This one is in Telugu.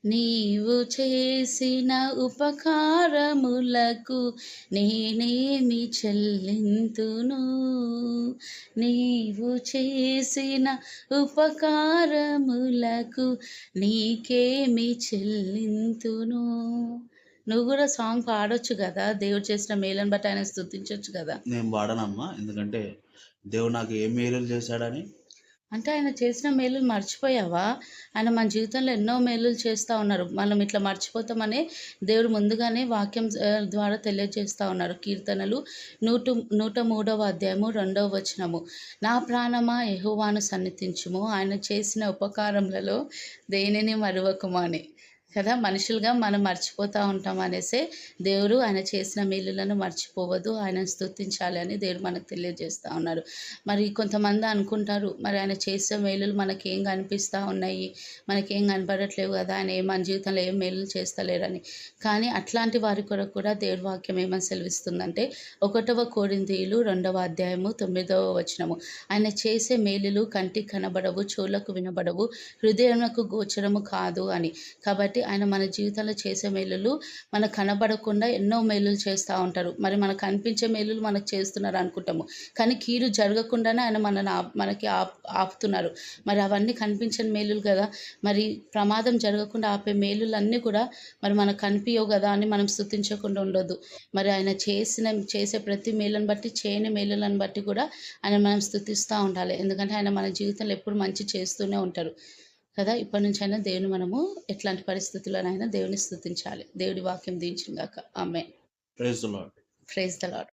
నీవు చేసిన ఉపకారములకు నేనేమి చెల్లింతును. నీవు చేసిన ఉపకారములకు నీకేమి చెల్లింతును. నువ్వు కూడా సాంగ్ పాడొచ్చు కదా, దేవుడు చేసిన మేలను బట్టి ఆయన స్తుతించొచ్చు కదా. నేను పాడనమ్మా, ఎందుకంటే దేవుడు నాకు ఏ మేలులు చేశాడని. అంటే ఆయన చేసిన మేలులు మర్చిపోయావా? ఆయన మన జీవితంలో ఎన్నో మేలులు చేస్తా ఉన్నారు. మనం ఇట్లా మర్చిపోతామని దేవుడు ముందుగానే వాక్యం ద్వారా తెలియజేస్తా ఉన్నారు. కీర్తనలు 103వ అధ్యాయము 2వ వచనము. నా ప్రాణమా యెహోవాను సన్నిధించుము, ఆయన చేసిన ఉపకారములలో దేనిని మరువకుము అని. కదా, మనుషులుగా మనం మర్చిపోతూ ఉంటాం అనేసే దేవుడు ఆయన చేసిన మేలులను మర్చిపోవద్దు, ఆయనను స్తుతించాలి అని దేవుడు మనకు తెలియజేస్తూ ఉన్నారు. మరి కొంతమంది అనుకుంటారు, మరి ఆయన చేసే మేలులు మనకేం కనిపిస్తూ ఉన్నాయి, మనకేం కనపడట్లేవు కదా, ఆయన మన జీవితంలో ఏం మేలులు చేస్తలేరని. కానీ అట్లాంటి వారి కొరకు కూడా దేవుడి వాక్యం ఏమని సెలవిస్తుందంటే 1 కొరింథీయులు 2వ అధ్యాయము 9వ వచనము. ఆయన చేసే మేలులు కంటికి కనబడవు, చెవులకు వినబడవు, హృదయమునకు గోచరము కాదు అని. కాబట్టి ఆయన మన జీవితంలో చేసే మేలులు మనకు కనబడకుండా ఎన్నో మేలులు చేస్తూ ఉంటారు. మరి మనకు కనిపించే మేలులు మనకు చేస్తున్నారు అనుకుంటాము, కానీ కీడు జరగకుండానే ఆయన మనకి ఆపుతున్నారు. మరి అవన్నీ కనిపించని మేలులు కదా, మరి ప్రమాదం జరగకుండా ఆపే మేలులన్నీ కూడా మరి మనకు కనిపించవు కదా అని మనం స్తుతించకుండా ఉండొద్దు. మరి ఆయన చేసే ప్రతి మేలును బట్టి, చేయని మేలులను బట్టి కూడా ఆయన మనం స్తుతిస్తూ ఉండాలి. ఎందుకంటే ఆయన మన జీవితంలో ఎప్పుడు మంచి చేస్తూనే ఉంటారు కదా. ఇప్పటి నుంచైనా దేవుని మనము ఎట్లాంటి పరిస్థితుల్లోనైనా దేవుని స్తుతించాలి. దేవుడి వాక్యం దీవించును గాక. Amen. Praise the Lord. Praise the lord.